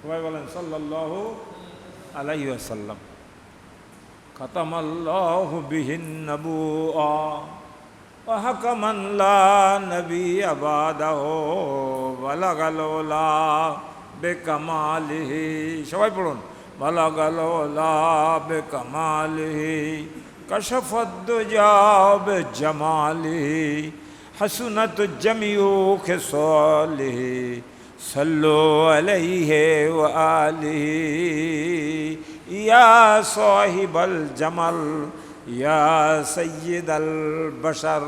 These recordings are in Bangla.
সবাই বলেন সাল্লাল্লাহু আলাইহি ওয়াসাল্লাম। খাতামাল্লাহু বিহিন নবুওয়া ওয়া হাকামান লা নবিয়্যা বাদাহু বালাগাল উলা বিকামালিহি। সবাই পড়ুন, বালাগাল উলা বিকামালিহি কাশাফাদ দুজা বিজামালিহি हसनत जमियो खिसालिह सल्लो अलैहि व आलिहि या साहिबल जमल या सय्यदल बशर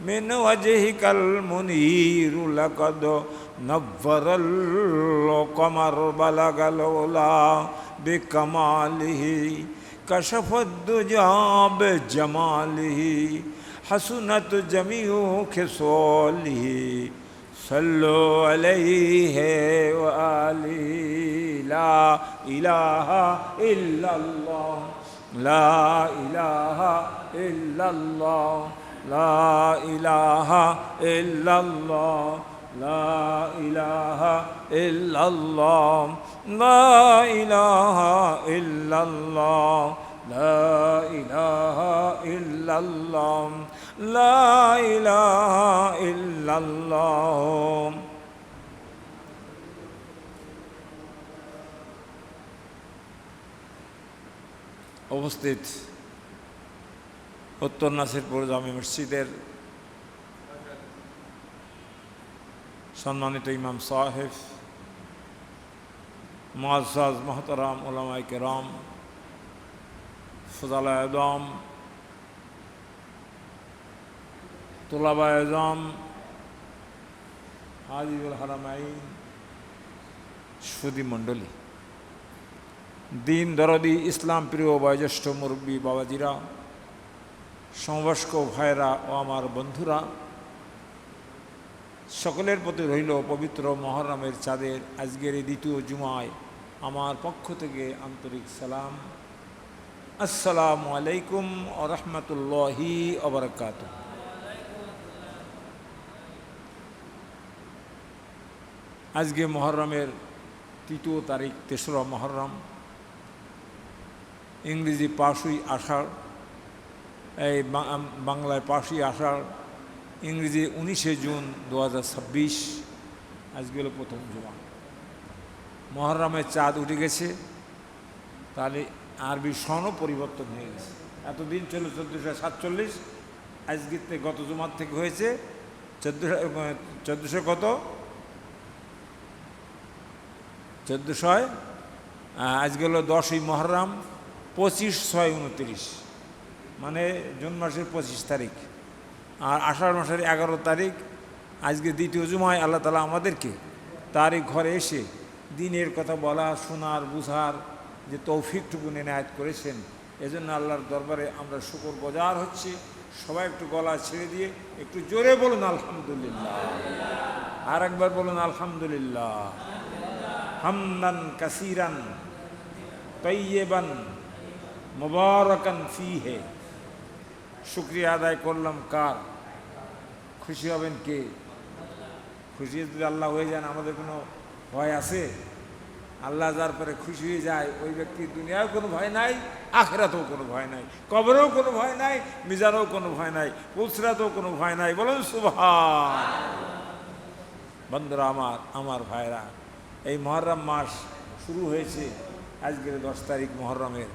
मिन वजहिकल मुनीर लक़द नव्वरल क़मर बलगल उला बिकमालिहि कशफद दुजा बिजमालिहि हसनत जमीउ खिसालिहि सल्लो अलैहि व आलिहि। ला इलाहा इल्लल्लाह ला इलाहा इल्लल्लाह ला इलाहा इल्लल्लाह ला इलाहा इल्लल्लाह ला इलाहा इल्लल्लाह ला इलाहा इल्लल्लाह ला इलाहा इल्लल्लाह। উপস্থিত উত্তর নাসিরপুর জামে মসজিদের সম্মানিত ইমাম সাহেব, মুআজ্জাজ মোহতারাম উলামায়ে কেরাম, ফুজালায়ে আযম, তুলাবায়ে আযম, হাজিউল হারামাইন, সুধী মণ্ডলী, দিন দরদি ইসলাম প্রিয় বয়োজ্যেষ্ঠ মুরব্বী বাবাজিরা, সমবয়স্ক ভাইরা ও আমার বন্ধুরা, সকলের প্রতি রইল পবিত্র মুহররমের চাঁদের আজকের এই দ্বিতীয় জুমায় আমার পক্ষ থেকে আন্তরিক সালাম। আসসালামু আলাইকুম ওয়া রাহমাতুল্লাহি ওয়া বারাকাতুহু। আজকে মুহররমের তৃতীয় তারিখ, ৩রা মুহররম, ইংরেজি ৫ই আষাঢ়, এই বাংলায় ৫ই আষাঢ়, ইংরেজি ১৯শে জুন ২০২৬। আজকে হলো প্রথম জুমা। মুহররমের চাঁদ উঠে গেছে, তাহলে আরবি সনও পরিবর্তন হয়ে গেছে। এতদিন ছিল ১৪৪৭, আজকের থেকে গত জুমার থেকে হয়েছে ১৪০০ কত ১৪০০। আজকে হলো ১০ই মুহররম, ২৫/৬/২৯, মানে জুন মাসের ২৫ তারিখ, আর আষাঢ় মাসের ১১ তারিখ। আজকে দ্বিতীয় জুমায় আল্লাহ তাআলা আমাদেরকে তার এই ঘরে এসে দিনের কথা বলা, শোনার, বুঝার যে তৌফিকটুকু এনায়েত করেছেন, এজন্য আল্লাহর দরবারে আমরা শুকরগুজার হচ্ছি। সবাই একটু গলা ছেড়ে দিয়ে একটু জোরে বলুন আলহামদুলিল্লাহ। আর একবার বলুন আলহামদুলিল্লাহ। হামদান কাসীরান তাইয়্যিবান মুবারাকান ফীহি। শুকরিয়া আদায় করলাম কার? খুশি হবেন কে? খুশি যদি আল্লাহ হয়ে যান, আমাদের কোনো ভয় আছে? আল্লাহ যার পরে খুশি হয়ে যায়, ওই ব্যক্তির দুনিয়ায় কোনো ভয় নাই, আখিরাতেও কোনো ভয় নাই, কবরেও কোনো ভয় নাই, মিজানেও কোনো ভয় নাই, পুলসিরাতেও কোনো ভয় নাই। বলুন সুবহান। বন্ধুরা আমার ভাইরা, এই মুহররম মাস শুরু হয়েছে আজকের ১০ তারিখ মুহররমের।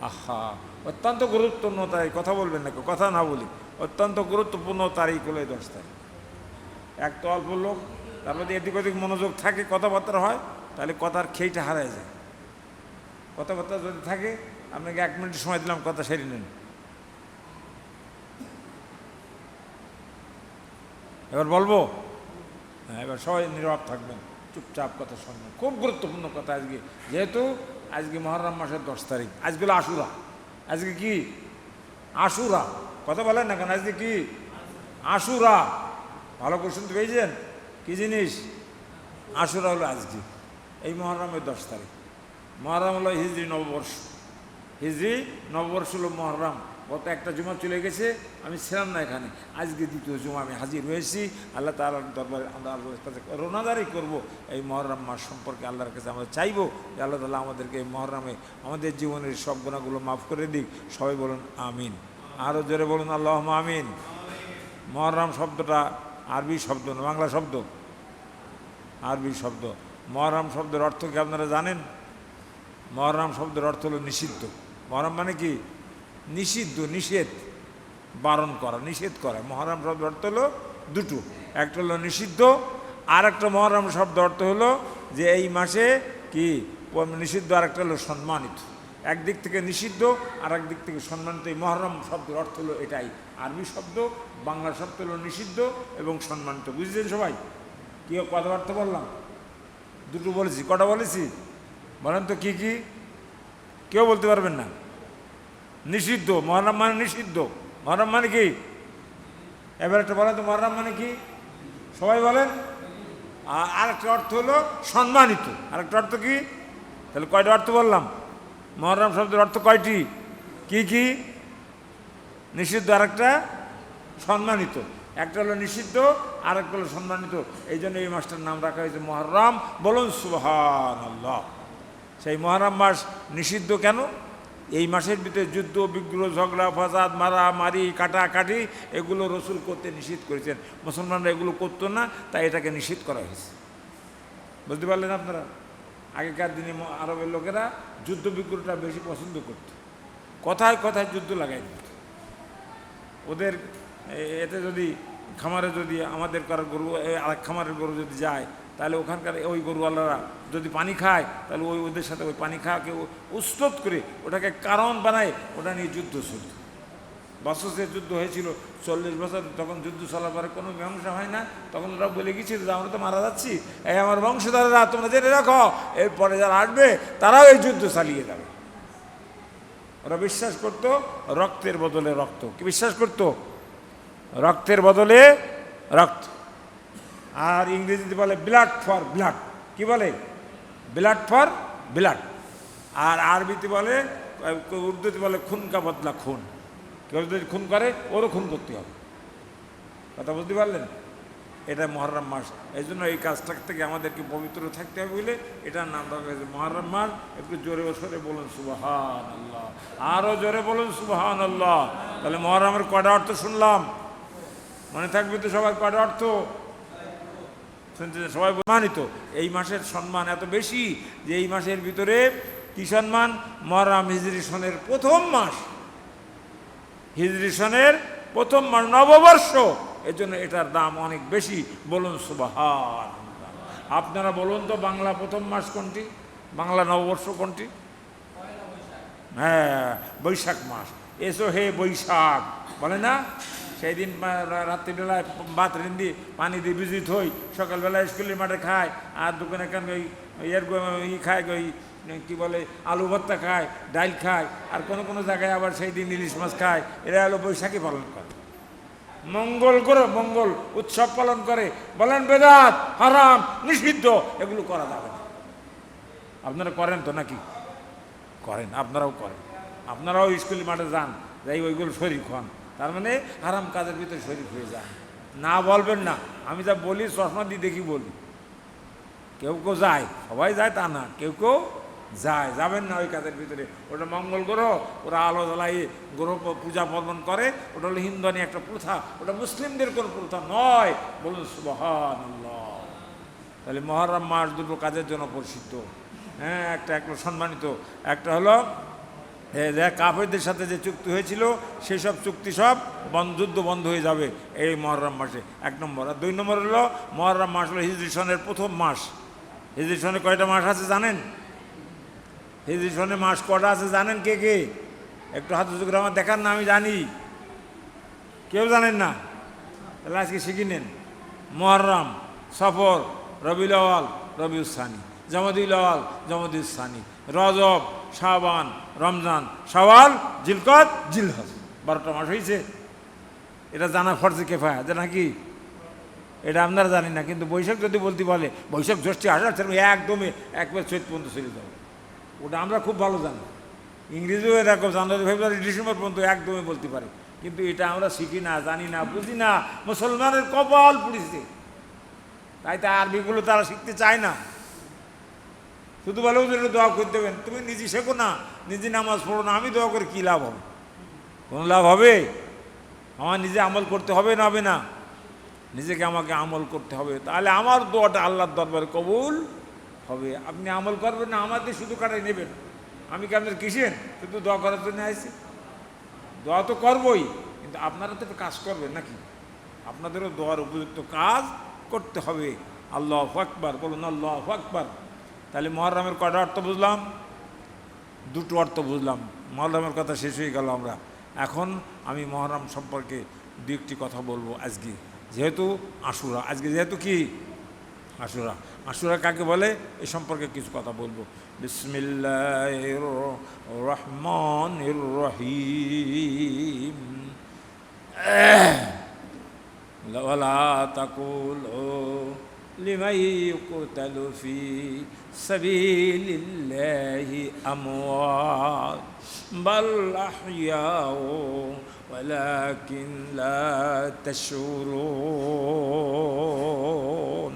আহা, অত্যন্ত গুরুত্বপূর্ণ তারিখ। কথা বলবেন না, কথা না বলি, অত্যন্ত গুরুত্বপূর্ণ তারিখ হলো এই ১০ তারিখ। এক তো অল্প লোক, তার মধ্যে এদিক ওদিক মনোযোগ থাকে, কথাবার্তা হয়, তাহলে কথার খেইটা হারায় যায়। কথাবার্তা যদি থাকে, আপনাকে ১ মিনিট সময় দিলাম, কথা সেরে নেন। এবার বলবো? হ্যাঁ, এবার সবাই নীরব থাকবেন, চুপচাপ কথা শুনবেন। খুব গুরুত্বপূর্ণ কথা আজকে, যেহেতু আজকে মুহররম মাসের 10 তারিখ। আজকে হলো আশুরা। আজকে কি? আশুরা। কথা বলেন না কেন? আজকে কি? আশুরা। ভালো করে শুনতে পেয়েছেন? কি জিনিস? আশুরা হলো আজকে, এই মুহররমের 10 তারিখ। মুহররম হলো হিজরি নববর্ষ। হিজরি নববর্ষ হলো মুহররম, গত একটা জুমা চলে গেছে, আমি ছিলাম না এখানে, আজকে দ্বিতীয় জুমা আমি হাজির হয়েছি। আল্লাহ তাআলার দরবারে আমরা আল্লাহর কাছে রোনাদারি করব এই মহরম মাস সম্পর্কে। আল্লাহর কাছে আমরা চাইবো যে আল্লাহ তাআলা আমাদেরকে এই মহরমে আমাদের জীবনের সব গুনাহগুলো মাফ করে দিক। সবাই বলুন আমিন। আরও জোরে বলুন আল্লাহুম্মা আমিন। মহরম শব্দটা আরবি শব্দ না, বাংলা শব্দ, আরবি শব্দ। মহরম শব্দের অর্থ কি আপনারা জানেন? মহরম শব্দের অর্থ হলো নিষিদ্ধ। মহরম মানে কি? নিষিদ্ধ, নিষেধ, বারণ করা, নিষেধ করা। মহরম শব্দের অর্থ হলো দুটো, একটা হলো নিষিদ্ধ, আর একটা মহরম শব্দ অর্থ হলো যে এই মাসে কি নিষিদ্ধ, আর একটা হলো সম্মানিত। একদিক থেকে নিষিদ্ধ আর একদিক থেকে সম্মানিত। এই মহরম শব্দের অর্থ হলো এটাই। আরবি শব্দ, বাংলা শব্দ হলো নিষিদ্ধ এবং সম্মানিত। বুঝলেন সবাই? কি কথাবার্তা বললাম? দুটো বলেছি, কটা বলেছি বলেন তো? কি কি কেউ বলতে পারবেন না? নিষিদ্ধ, মহরম মানে নিষিদ্ধ। মহরম মানে কি? এবার একটা বলেন তো, মহরম মানে কি? সবাই বলেন। আর একটা অর্থ হলো সম্মানিত। আর একটা অর্থ কি? তাহলে কয়টা অর্থ বললাম? মহরম শব্দের অর্থ কয়টি? কি কি? নিষিদ্ধ, আর একটা সম্মানিত। একটা হলো নিষিদ্ধ, আর একটা হলো সম্মানিত। এই জন্য এই মাসটার নাম রাখা হয়েছে মহরম। বলুন সুবহানাল্লাহ। সেই মহরম মাস নিষিদ্ধ কেন? এই মাসের ভিতরে যুদ্ধ, বিগ্রহ, ঝগড়া, ফাসাদ, মারামারি, কাটাকাটি এগুলো রসুল করতে নিষিদ্ধ করেছেন। মুসলমানরা এগুলো করতো না, তাই এটাকে নিষিদ্ধ করা হয়েছে। বুঝতে পারলেন আপনারা? আগেকার দিনে আরবের লোকেরা যুদ্ধ বিগ্রহটা বেশি পছন্দ করত। কথায় কথায় যুদ্ধ লাগাই দিত। ওদের এতে যদি খামারে যদি আমাদের কারো গরু আরেক খামারের গরু যদি যায়, তাহলে ওখানকার ওই গরুওয়ালারা যদি পানি খায়, তাহলে ওদের সাথে ওই পানি খাওয়াকে উস্তুত করে ওটাকে কারণ বানায়, ওটা নিয়ে যুদ্ধ চলত। বছরের যুদ্ধ হয়েছিল 40 বছর। তখন যুদ্ধ চলার পরে কোনো মীমাংসা হয় না। তখন ওরা বলে গেছিল যে আমরা তো মারা যাচ্ছি, এই আমার বংশধরেরা তোমরা জেনে রাখো, এরপরে যারা আসবে তারাও এই যুদ্ধ চালিয়ে যাবে। ওরা বিশ্বাস করতো রক্তের বদলে রক্ত। কি বিশ্বাস করতো? রক্তের বদলে রক্ত। আর ইংরেজিতে বলে ব্লাড ফর ব্লাড। কি বলে? Blood for blood. আর আরবিতে বলে, উর্দুতে বলে খুন কা বদলা খুন। কেউ যদি খুন করে ওরও খুন করতে হবে। কথা বুঝতে পারলেন? এটা মহরম মাস। এই জন্য এই কাজটা থেকে আমাদেরকে পবিত্র থাকতে হবে বলে এটার নাম রাখা হয়েছে মহরম মাস। একটু জোরে সরে বলুন সুবহানাল্লাহ। আরও জোরে বলুন সুবহানাল্লাহ। তাহলে মহরমের কয়টা অর্থ শুনলাম? মনে থাকবে তো সবার? কয়টা অর্থ শুনতে সবাই সম্মানিত। এই মাসের সম্মান এত বেশি যে এই মাসের ভিতরে কি সম্মান? মহরম হিজরি সনের প্রথম মাস। হিজরি সনের প্রথম মাস, নববর্ষ। এর জন্য এটার দাম অনেক বেশি। বলুন সুবহানাল্লাহ। আপনারা বলুন তো, বাংলা প্রথম মাস কোনটি? বাংলা নববর্ষ কোনটি? হ্যাঁ, বৈশাখ মাস। এসো হে বৈশাখ বলে না? সেই দিন রাত্রিবেলায় ভাত রেন্দি পানি দিয়ে ভিজিত হই, সকালবেলায় স্কুলের মাঠে খায়, আর দোকানে কেন ওই খায়, ওই কী বলে আলু ভর্তা খায়, ডাল খায়, আর কোনো কোনো জায়গায় আবার সেই দিন ইলিশ মাছ খায়। এরা হলো বৈশাখী পালন করে, মঙ্গল করে, মঙ্গল উৎসব পালন করে। বলেন বেদাত, হারাম, নিষিদ্ধ, এগুলো করা যাবে না। আপনারা করেন তো নাকি? করেন, আপনারাও করেন। আপনারাও স্কুলের মাঠে যান, যাই ওইগুলো শরীক হন। তার মানে হারাম কাজের ভিতরে শরীক হয়ে যায়। না বলবেন না, আমি যা বলি চশমা দিয়ে দেখি বলি। কেউ কেউ যায়, সবাই যায় তা না, কেউ কেউ যায়। যাবেন না ওই কাজের ভিতরে। ওটা মঙ্গল গ্রহ, ওরা আলো জ্বালাই গ্রহ পূজা পার্বণ করে। ওটা হলো হিন্দুয়ানি একটা প্রথা, ওটা মুসলিমদের কোনো প্রথা নয়। বলুন সুবহানাল্লাহ। তাহলে মহরম মাস দুটো কাজের জন্য প্রসিদ্ধ। হ্যাঁ, একটা সম্মানিত, একটা হলো কাফেরদের সাথে যে চুক্তি হয়েছিল সেই সব চুক্তি সব যুদ্ধ বন্ধ হয়ে যাবে এই মহরম মাসে, 1 নম্বর। আর 2 নম্বর হলো মহরম মাস হলো হিজরি সনের প্রথম মাস। হিজরি সনে কয়টা মাস আছে জানেন? হিজরি সনে মাস কটা আছে জানেন কে কে? একটু হাত উঁচু করে আমার দেখার না, আমি জানি। কেউ জানেন না? তাহলে আজকে শিখে নেন। মুহররম, সফর, রবিউল আউয়াল, রবিউল সানি, জমাদিউল আউয়াল, জমাদিউল সানি, রজব, শাবান, রমজান, শাওয়াল, জিলকদ, জিলহজ। 12টা মাস হয়েছে। এটা জানা ফরজে কিফায়া, যে নাকি এটা আপনারা জানি না। কিন্তু বৈশাখ যদি বলতে বলে, বৈশাখ জ্যৈষ্ঠ আষাঢ় একদমই একবার চৈত পর্যন্ত চলে যাবে, ওটা আমরা খুব ভালো জানি। ইংরেজিও এরকম জানুয়ারি ফেব্রুয়ারি ডিসেম্বর পর্যন্ত একদমই বলতে পারে, কিন্তু এটা আমরা শিখি না, জানি না, বুঝি না। মুসলমানের কপাল পুড়িছে, তাই তো আরবিগুলো তারা শিখতে চায় না। শুধু বলে ওদের দোয়া করে দেবেন, তুমি নিজে শেখো না, নিজে নামাজ পড়ো না, আমি দোয়া করে কী লাভ হবে? কোনো লাভ হবে? আমার নিজে আমল করতে হবে না, হবে না? নিজেকে আমাকে আমল করতে হবে, তাহলে আমার দোয়াটা আল্লাহর দরবারে কবুল হবে। আপনি আমল করবেন না, আমাদের শুধু কাটাই নেবেন। আমি কি আপনার কিসেন শুধু দোয়া করার জন্য আসছি? দোয়া তো করবই, কিন্তু আপনারা তো একটু কাজ করবেন নাকি? আপনাদেরও দোয়ার উপযুক্ত কাজ করতে হবে। আল্লাহু আকবার বলুন, আল্লাহু আকবার। তাহলে মুহররমের কয়টা অর্থ বুঝলাম? দুটো অর্থ বুঝলাম। মুহররমের কথা শেষ হয়ে গেল। আমরা এখন আমি মুহররম সম্পর্কে দু একটি কথা বলবো আজকে, যেহেতু আশুরা, আজকে যেহেতু কি আশুরা, আশুরা কাকে বলে এ সম্পর্কে কিছু কথা বলবো। বিসমিল্লাহির রহমানির রহিম। ওয়ালা তাকুলু লিমান ইউকতালু ফি সাবিলিল্লাহি আমওয়াত বাল আহইয়াউ ওয়ালাকিন লা তাশউরুন।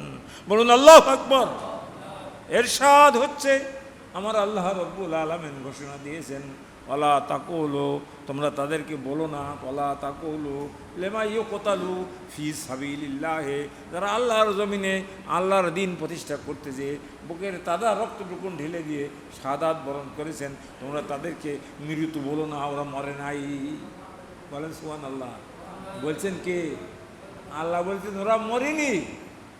বলুন আল্লাহু আকবার। এরশাদ হচ্ছে, আমার আল্লাহ রব্বুল আলামিন ঘোষণা দিয়েছেন, ওয়ালা তাকুলু, তোমরা তাদেরকে বলো না, ওয়ালা তাকুলু লিমান ইউকতালু ফি সাবিলিল্লাহি, যারা আল্লাহর জমিনে আল্লাহর দিন প্রতিষ্ঠা করতে যেয়ে বুকের তাজা রক্তটুকুন ঢেলে দিয়ে শাহাদাত বরণ করেছেন, তোমরা তাদেরকে মৃত্যু বলো না, ওরা মরে নাই। বলেন সুবহানাল্লাহ। বলছেন কে? আল্লাহ বলছেন ওরা মরেনি,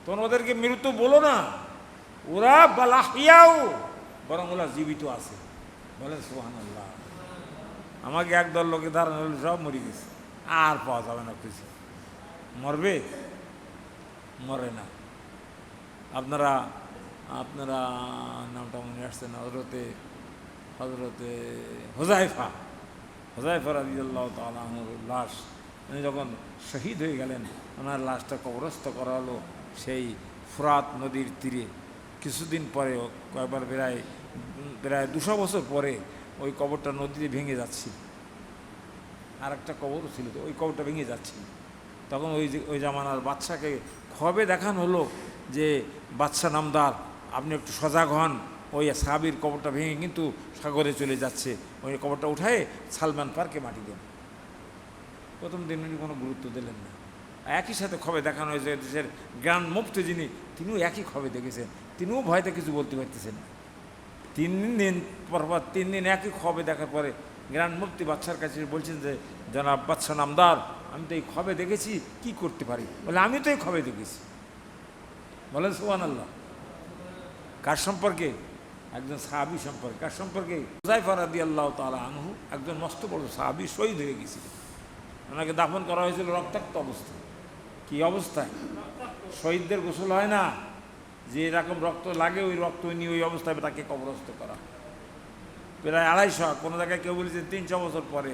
তোমরা ওদেরকে মৃত্যু বলো না, ওরা বালাহিয়াও, বরং ওরা জীবিত আছে। বলেন সুবহানাল্লাহ। আমাকে একদল লোকে ধারণা হলো সব মরে গেছে, আর পাওয়া যাবে না কিছু। মরবে? মরে না। আপনারা আপনারা নামটা মনে আসছে না, হজরতে হুযায়ফা রাদিয়াল্লাহু তাআলা আনহুর লাশ, উনি যখন শহীদ হয়ে গেলেন, ওনার লাশটা কবরস্থ করা হলো সেই ফুরাত নদীর তীরে। কিছুদিন পরে, কয়েকবার প্রায় 200 বছর পরে ওই কবরটা নদীতে ভেঙে যাচ্ছিল। আর একটা কবর ছিল, তো ওই কবরটা ভেঙে যাচ্ছিল। তখন ওই জামানার বাদশাকে খবে দেখানো হলো যে, বাদশা নামদার, আপনি একটু সজাগ হন, ওই সাহাবীর কবরটা ভেঙে কিন্তু সাগরে চলে যাচ্ছে, ওই কবরটা উঠায় সালমান পার্কে মাটি দেন। প্রথম দিন উনি কোনো গুরুত্ব দিলেন না। একই সাথে খবর দেখানো হয়েছে দেশের গ্রান্ড মুফতি যিনি, তিনিও একই খবর দেখেছেন, তিনিও ভয়তে কিছু বলতে পারতেছেন না। 3 দিন পরপর 3 দিন একই খবর দেখার পরে গ্রান্ড মুফতি বাদশার কাছে বলছেন যে, জনাব বাদশা নামদার, আমি তো এই খবর দেখেছি, কি করতে পারি? বলে, আমি তো এই খবর দেখেছি। বলেন সুবহানাল্লাহ। কার সম্পর্কে? একজন সাহাবী সম্পর্কে। কার সম্পর্কে? হুযায়ফা রাদিয়াল্লাহু তাআলা আনহু, একজন মস্ত বড় সাহাবী, শহীদ হয়ে গেছিল। ওনাকে দাফন করা হয়েছিল রক্তাক্ত অবস্থায়। কি অবস্থায়? শহীদদের গোসল হয় না, যে এরকম রক্ত লাগে, ওই রক্ত নিয়ে ওই অবস্থায় তাকে কবরস্থ করা। প্রায় 250, কোনো জায়গায় কেউ বলেছে 300 বছর পরে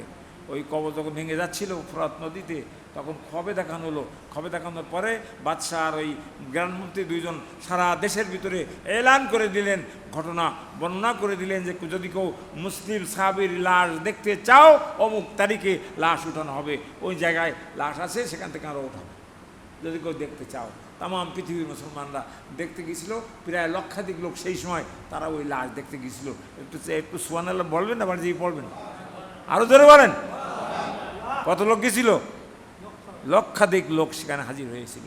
ওই কবর যখন ভেঙে যাচ্ছিল ফোরাত নদীতে, তখন খবে দেখানো হলো। খবে দেখানোর পরে বাদশাহ আর ওই গ্রান্ড মুফতি দুইজন সারা দেশের ভিতরে এলান করে দিলেন, ঘটনা বর্ণনা করে দিলেন যে, যদি কেউ মুসলিম সাহাবীর লাশ দেখতে চাও, অমুক তারিখে লাশ উঠানো হবে, ওই জায়গায় লাশ আছে, সেখান থেকে আরও ওঠাবে। যদি কেউ দেখতে চাও, তাম পৃথিবীর মুসলমানরা দেখতে গিয়েছিল, প্রায় লক্ষাধিক লোক সেই সময় তারা ওই লাশ দেখতে গিয়েছিল। একটু সুবহানাল্লাহ বলবেন না? বাড়ি পড়বেন, আরও জোরে বলেন। কত লোক গেছিল? লক্ষাধিক লোক সেখানে হাজির হয়েছিল।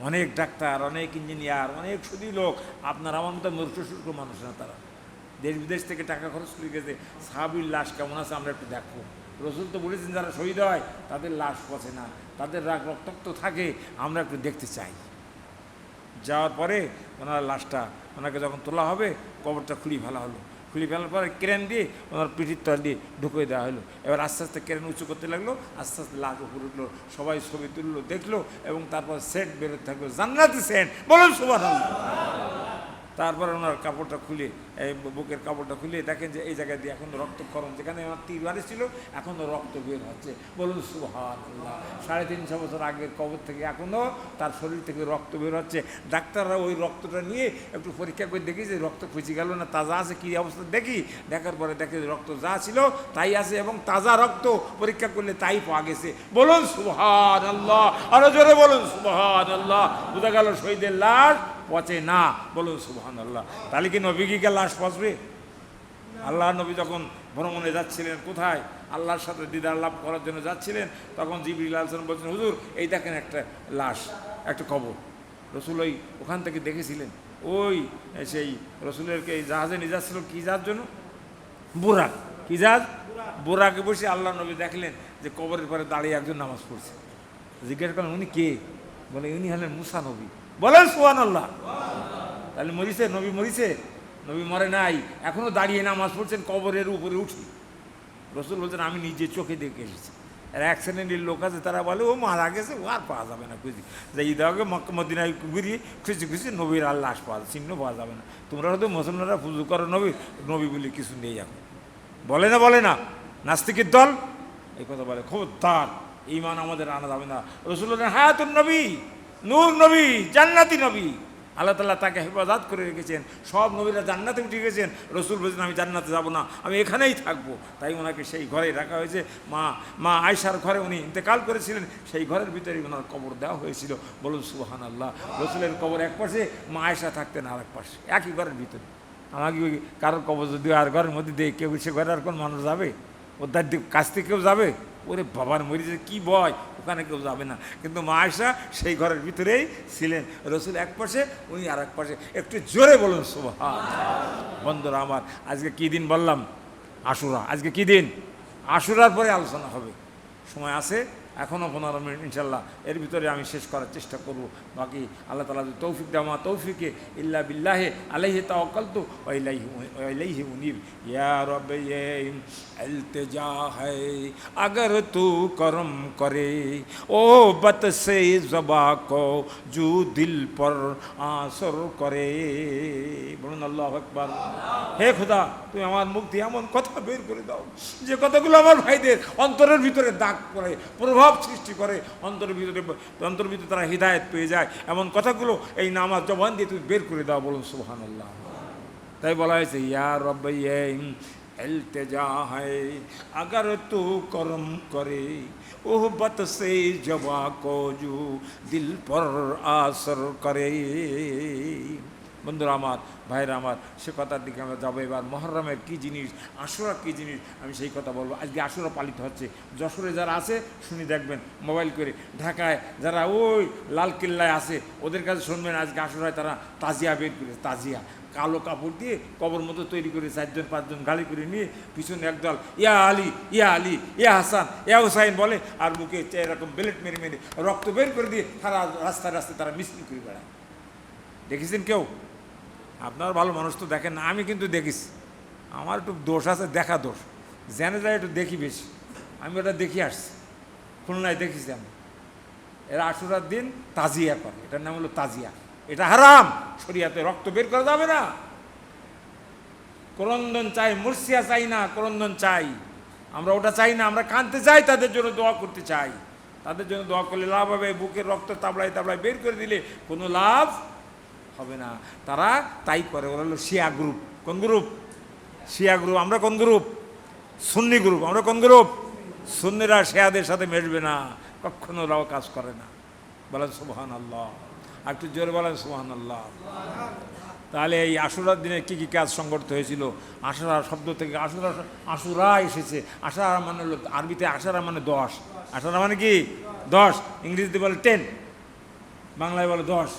অনেক ডাক্তার, অনেক ইঞ্জিনিয়ার, অনেক শুধু লোক, আপনার আমার মতো মূর্খ সূর্খ মানুষ না, তারা দেশ বিদেশ থেকে টাকা খরচ করে গেছে, সাহাবীর লাশ কেমন আছে আমরা একটু দেখবো। রসুল তো বলেছেন, যারা শহীদ হয় তাদের লাশ পচে না, তাদের রক্তাক্ত থাকে, আমরা একটু দেখতে চাই। যাওয়ার পরে ওনার লাশটা, ওনাকে যখন তোলা হবে, কবরটা খুলি ফেলা হলো। খুলি ফেলার পরে ক্রেন দিয়ে ওনার পিঠির তল দিয়ে ঢুকিয়ে দেওয়া হলো। এবার আস্তে আস্তে ক্রেন উঁচু করতে লাগলো, আস্তে আস্তে লাশ উপরে উঠলো, সবাই ছবি তুললো, দেখলো, এবং তারপর সেন্ট বেরোতে থাকলো, জান্নাতি সেন্ট। বলুন সুবহানাল্লাহ। তারপরে ওনার কাপড়টা খুলে, এই বুকের কাপড়টা খুলে দেখেন যে এই জায়গায় দিয়ে এখনও রক্তক্ষরণ, যেখানে আমার তীর ছিল এখনও রক্ত বের হচ্ছে। বলুন সুবহানাল্লাহ। 350 বছর আগের কবর থেকে এখনও তার শরীর থেকে রক্ত বের হচ্ছে। ডাক্তাররা ওই রক্তটা নিয়ে একটু পরীক্ষা করে দেখি যে রক্ত খুঁজে গেল না, তাজা আছে কী অবস্থা দেখি। দেখার পরে দেখে রক্ত যা ছিল তাই আছে, এবং তাজা রক্ত পরীক্ষা করলে তাই পাওয়া গেছে। বলুন সুবহানাল্লাহ, আরো জোরে বলুন সুবহানাল্লাহ। বোঝা গেল শহীদের লাশ পচে না। বলুন সুবহানাল্লাহ। তাহলে কি নবী কি লাশ পচবে? আল্লাহ নবী যখন ভ্রমণে যাচ্ছিলেন, কোথায়? আল্লাহর সাথে দিদার লাভ করার জন্য যাচ্ছিলেন, তখন জিবরিল আলাইহিস সালাম বলছেন, হুজুর এই দেখেন একটা লাশ, একটা কবর। রসুল ওই ওখান থেকে দেখেছিলেন, ওই সেই রসুলেরকে এই জাহাজে নিয়ে যাচ্ছিল, কী যার জন্য? বুরাক। কী জাহাজ? বুরাকে বসে আল্লাহ নবী দেখলেন যে কবরের পরে দাঁড়িয়ে একজন নামাজ পড়ছে। জিজ্ঞেস করেন উনি কে? বলে উনি হলেন মুসা নবী। বলেন সুবহানাল্লাহ। তাহলে মরিছে? নবী মরিছে? নবী মরে নাই, এখনও দাঁড়িয়ে নামাজ পড়ছেন কবরের উপরে উঠি। রসুল বলছেন আমি নিজে চোখে দেখে এসেছি। আর এক শ্রেণীর লোক আছে তারা বলে ও মারা গেছে, ও আর পাওয়া যাবে না খুঁজি, যে ঈদকে মক্কা মদিনায় ঘুরিয়ে খুঁজে খুঁজে নবীর আর লাশ পাওয়া যায়, চিহ্ন পাওয়া যাবে না। তোমরা হয়তো মুসলমানরা পুজো করো নবী, নবী বলে কিছু নেই এখন। বলে না, বলে না নাস্তিকের দল এই কথা বলে, খবরদার ঈমান আমাদের আনা যাবে না। রসুল বলেন হায়াতুন নবী, নূর নবী, জান্নাতি নবী। আল্লাহ তাআলা তাকে হেফাজত করে রেখেছেন। সব নবীরা জান্নাতে উঠে গেছেন, রসুল বলছেন আমি জান্নাতে যাব না, আমি এখানেই থাকবো। তাই ওনাকে সেই ঘরে রাখা হয়েছে। মা আয়েশার ঘরে উনি ইন্তেকাল করেছিলেন, সেই ঘরের ভিতরে ওনার কবর দেওয়া হয়েছিল। বলুন সুবহানাল্লাহ। রসুলের কবর এক পাশে, মা আয়েশা থাকতেন আর এক পাশে, একই ঘরের ভিতরে। আমাকে কারোর কবর যদি আর ঘরের মধ্যে দিয়ে কেউ সে ঘরে আর কোন মানুষ যাবে? ওদের কাছ থেকে কেউ যাবে? ওরে বাবার মরিছে কি ভয়, ওখানে কেউ যাবে না। কিন্তু মা আয়েশা সেই ঘরের ভিতরেই ছিলেন। রসুল এক পাশে, উনি আর এক পাশে। একটু জোরে বলুন সুবহানাল্লাহ। বন্ধুরা আমার, আজকে কী দিন বললাম? আশুরা। আজকে কী দিন? আশুরার পরে আলোচনা হবে, সময় আছে এখনও 15 মিনিট ইনশাল্লাহ। এর ভিতরে আমি শেষ করার চেষ্টা করব। বাকি আল্লাহ তাআলা যদি তৌফিক দেয়, মা তৌফিকে ইল্লা বিল্লাহি আলাইহি তাওয়াক্কালতু ওয়া ইলাইহি উনীব। ইয়া রব্বি ইলতিজা है अगर तू करम करे ओ बत से ज़बा को जो दिल पर आसर करे। বলুন আল্লাহু আকবার। হে খোদা, তুমি আমার মুখ দিয়ে এমন কথা বের করে দাও যে কথাগুলো আমার ভাইদের অন্তরের ভিতরে দাগ পড়ে, প্রভাব সৃষ্টি করে, অন্তরের ভিতরে তারা হিদায়ত পেয়ে যায়। এমন কথাগুলো এই নামাজ জবান দিয়ে তুমি বের করে দাও। বলুন সুবহানাল্লাহ। তাই বলা হয়েছে ইয়া রব্বি इल्तिजा है अगर तू करम करे ओहबत से जवा को जो दिल पर आसर करे। বন্ধুরা আমার, ভাইরা আমার, সে কথার দিকে আমরা যাবো। এবার মুহররমের কী জিনিস, আশুরা কী জিনিস, আমি সেই কথা বলবো। আজকে আশুরা পালিত হচ্ছে। যশোরে যারা আছে শুনি দেখবেন মোবাইল করে, ঢাকায় যারা ওই লালকেল্লায় আছে ওদের কাছে শুনবেন আজকে আশুরায় তারা তাজিয়া বের করেছে। তাজিয়া কালো কাপড় দিয়ে কবর মতো তৈরি করে 4জন 5জন গাড়ি করে নিয়ে পিছনে একদল ইয়া আলী, ইয়া আলী, ইয়া হাসান, ইয়া হুসাইন বলে, আর মুখে এরকম বেলেট মেরে মেরে রক্ত বের করে দিয়ে সারা রাস্তায় রাস্তায় তারা মিছিল করে বেড়ায়। দেখেছেন কেউ? আপনার ভালো মানুষ তো দেখেন না, আমি কিন্তু দেখিস। আমার একটু দোষ আছে, দেখা দোষ, জেনে যায় একটু দেখি বেশি। আমি ওটা দেখি আসছি, খুলনায় দেখেছি আমি। এরা আশুরার দিন তাজিয়া করে, এটার নাম হলো তাজিয়া। এটা হারাম, শরিয়াতে রক্ত বের করা যাবে না। ক্রন্দন চাই, মুর্শিয়া চাই না, ক্রন্দন চাই। আমরা ওটা চাই না, আমরা কাঁদতে চাই, তাদের জন্য দোয়া করতে চাই। তাদের জন্য দোয়া করলে লাভ হবে। বুকের রক্ত তাবলায় তাবলায় বের করে দিলে কোনো লাভ হবে না। তারা তাই করে। ওরা হলো শিয়া গ্রুপ। কোন গ্রুপ? শিয়া গ্রুপ। আমরা কোন গ্রুপ? সুন্নি গ্রুপ। আমরা কোন গ্রুপ? সুন্নিরা শিয়াদের সাথে মেশবে না, কখনো ওরাও কাজ করে না। বলেন সুবহানাল্লাহ। আর একটু জোরে বলেন সুবহানাল্লাহ। তাহলে এই আশুরার দিনে কী কী কাজ সংগঠিত হয়েছিল? আশুরা শব্দ থেকে আশুরা এসেছে। আশারা মানে হলো আরবিতে আশারা মানে 10। আশারা মানে কি? 10। ইংরেজিতে বলে 10, বাংলায় বলে 10,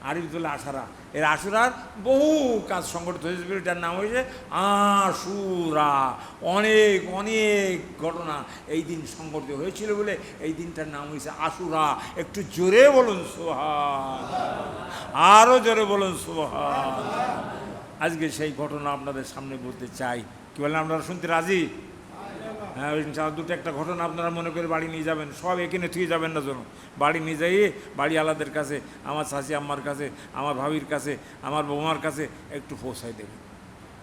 আরবিতে বলে আশারা। এর আশুরার বহু কাজ সংগঠিত হয়েছিল, এটার নাম হয়েছে আশুরা। অনেক অনেক ঘটনা এই দিন সংগঠিত হয়েছিল বলে এই দিনটার নাম হয়েছে আশুরা। একটু জোরে বলুন সুবহান, আরও জোরে বলুন সুবহান। আজকে সেই ঘটনা আপনাদের সামনে বলতে চাই। কি বলেন, আপনারা শুনতে রাজি? হ্যাঁ, ইনশাআল্লাহ দুটো একটা ঘটনা আপনারা মনে করে বাড়ি নিয়ে যাবেন, সব এখানে থুয়ে যাবেন না যেন। বাড়ি নিয়ে যাইয়ে বাড়ি আলাদের কাছে, আমার শাশি আম্মার কাছে, আমার ভাবির কাছে, আমার বৌমার কাছে একটু পৌঁছাই দেবেন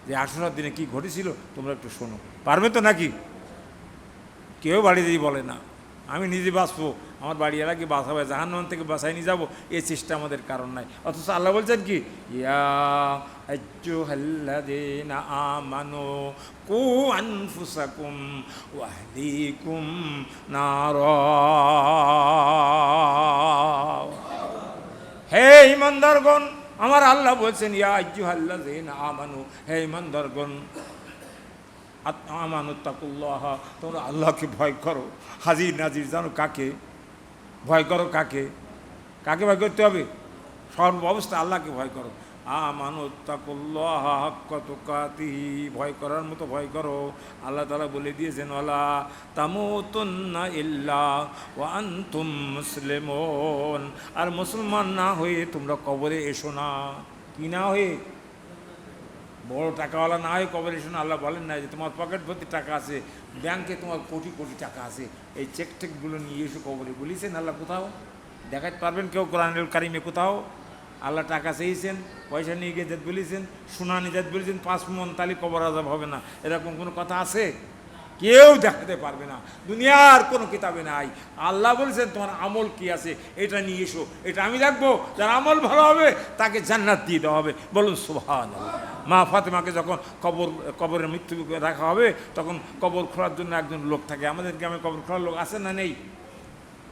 যে আশুরার দিনে কি ঘটেছিল তোমরা একটু শোনো। পারবে তো নাকি? কেউ বাড়ি দিয়ে বলে না আমি নিজে বাঁচবো, আমার বাড়ি এলাকে বাঁচাবে, জাহান্নাম থেকে বাঁচাই নিয়ে যাবো, এই চেষ্টা আমাদের কারণ নাই। অথচ আল্লাহ বলছেন কি, ইয়া আইয়ুহাল্লাযীনা আমানু কু আনফুসাকুম ওয়া আহলিকুম নারা। হে ঈমানদারগণ, আমার আল্লাহ বলছেন ইয়া আইয়ুহাল্লাযীনা আমানু, হে ঈমানদারগণ, আমানুত্তাকুল্লাহ, তোমরা আল্লাহকে ভয় করো। হাজির নাজির জানো কাকে ভয় করো? কাকে কাকে ভয় করতে হবে? সর্ব অবস্থা আল্লাহকে ভয় করো। আমানুত্তাকুল্লাহ হাক্কা তুকাতিহি, ভয় করার মতো ভয় করো। আল্লাহ তাআলা বলে দিয়েছেন ওয়ালা তামুতুন্না ইল্লা ওয়া আনতুম মুসলিমুন, আর মুসলমান না হয়ে তোমরা কবরে এসো না। কি না হয়ে? বড় টাকাওয়ালা না হয় কবরে এসো না। আল্লাহ বলেন না যে তোমার পকেট ভর্তি টাকা আছে, ব্যাংকে তোমার কোটি কোটি টাকা আছে, এই চেক টেকগুলো নিয়ে এসো কবরে। বলেছেন আল্লাহ কোথাও? দেখাতে পারবেন কেউ কোরআনুল কারিমে কোথাও? আল্লাহ টাকা চেয়েছেন, পয়সা নিয়ে গিয়ে যেতে বলেছেন, সোনা নিয়ে যেতে বলেছেন, 5 মণ, তাহলে কবর আযাব হবে না, এরকম কোনো কথা আছে? কেউ দেখাতে পারবে না, দুনিয়ার কোনো কিতাবে নাই। আল্লাহ বলেছেন তোমার আমল কি আছে এটা নিয়ে এসো, এটা আমি দেখবো। যার আমল ভালো হবে তাকে জান্নাত দিয়ে দেওয়া হবে। বলুন সুবহানাল্লাহ। মা ফাতেমাকে যখন কবরের মৃত্যু রাখা হবে, তখন কবর খোঁড়ার জন্য একজন লোক থাকে। আমাদের গ্রামে কবর খোঁড়ার লোক আছে না নেই?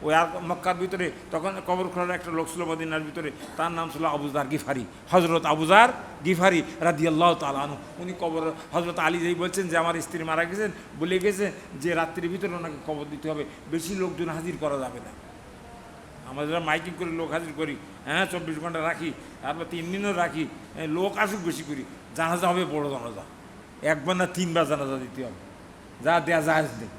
ওই আর মক্কার ভিতরে তখন কবর খোঁড়ার একটা লোক ছিল মদিনার ভিতরে, তার নাম ছিল আবুজার গিফারি, হজরত আবুজার গিফারি রাদিয়াল্লাহু তাআলা আনহু। উনি কবর, হজরত আলী যেই বলছেন যে আমার স্ত্রী মারা গেছেন, বলে গেছে যে রাত্রির ভিতরে ওনাকে কবর দিতে হবে, বেশি লোকজন হাজির করা যাবে না। আমরা মাইকিং করে লোক হাজির করি, হ্যাঁ 24 ঘন্টা রাখি, তারপর 3 দিনও রাখি, লোক আসুক বেশি করি। জানাজা হবে বড় জানাজা, 1 বার না 3 বার জানাজা দিতে হবে, যা দেয়া জায়েজ নেই।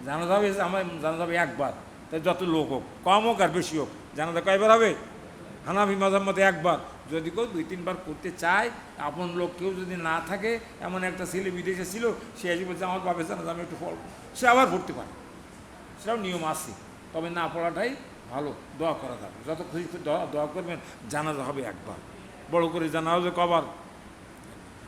জানাজা হবে, আমার জানাজা হবে 1 বার, তাই যত লোক হোক, কম হোক আর বেশি হোক, জানাজা কয়বার হবে? হানাফি মাযহাব মতে 1 বার। যদি কেউ 2-3 বার করতে চায়, আপন লোক কেউ যদি না থাকে, এমন একটা ছেলে বিদেশে ছিল, সে এসে বলছে আমার বাপের জানাজা আমি একটু পড়ব, সে আবার পড়তে পারে, সেটাও নিয়ম আছে। তবে না পড়াটাই ভালো, দোয়া করা যাবে, যত খুশি দোয়া করবেন। জানাজা হবে 1 বার, বড় করে জানাজা কবার?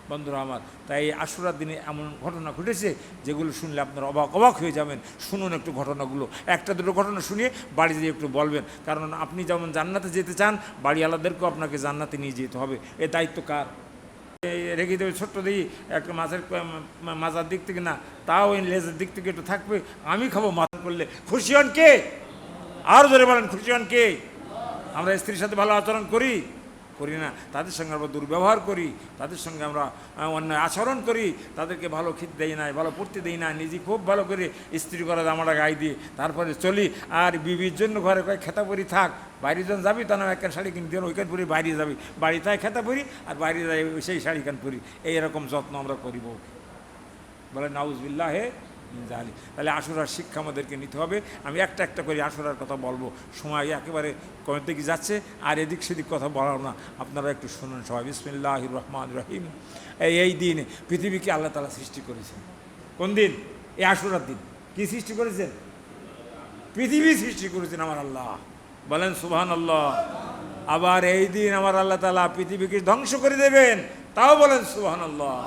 বন্ধুরা আমার, তাই আশুরার দিনে এমন ঘটনা ঘটেছে যেগুলো শুনলে আপনারা অবাক হয়ে যাবেন। শুনুন একটু ঘটনাগুলো, একটা দুটো ঘটনা শুনিয়ে বাড়ি যেয়ে একটু বলবেন। কারণ আপনি যেমন জান্নাতে যেতে চান, বাড়িওয়ালাদেরকেও আপনাকে জান্নাতে নিয়ে যেতে হবে। এ দায়িত্ব কার? রেখে দেবে ছোট্ট দিই একটা মাছের মাজার দিক থেকে না, তাও ওই লেজের দিক থেকে একটু থাকবে, আমি খাবো মাছ করলে খুশি হন কে? আরও ধরে বলেন খুশি হন কে? আমরা স্ত্রীর সাথে ভালো আচরণ করি না, তাদের সঙ্গে আমরা দুর্ব্যবহার করি, তাদের সঙ্গে আমরা অন্যায় আচরণ করি, তাদেরকে ভালো খেতে দেই না, ভালো পড়তে দেই না, নিজে খুব ভালো করে ইস্ত্রি করা জামাটা গায়ে দিয়ে তারপরে চলি। আর বিবির জন্য ঘরে কয়েক খেতা পরি থাক, বাইরে যখন যাবি তা না একটা শাড়ি কিনতে ওইখান পরি বাইরে যাবি, বাড়ি তাই খেতা পরি আর বাইরে যাই সেই শাড়ি কান পরি। এইরকম যত্ন আমরা করিব, বলে নাউজুবিল্লাহে মিন যালিক। তাহলে আশুরার শিক্ষা আমাদেরকে নিতে হবে। আমি একটা একটা করে আশুরার কথা বলবো, সময় একেবারে কমের দিকে যাচ্ছে, আর এদিক সেদিক কথা বলাও না, আপনারা একটু শুনুন সবাই। বিসমিল্লাহির রহমানির রহিম। এই দিন পৃথিবীকে আল্লাহ তাআলা সৃষ্টি করেছেন। কোন দিন? এই আশুরার দিন। কি সৃষ্টি করেছেন? পৃথিবী সৃষ্টি করেছেন আমার আল্লাহ, বলেন সুবহানাল্লাহ। আবার এই দিন আমার আল্লাহ তাআলা পৃথিবীকে ধ্বংস করে দেবেন, তাও বলেন সুবহানাল্লাহ।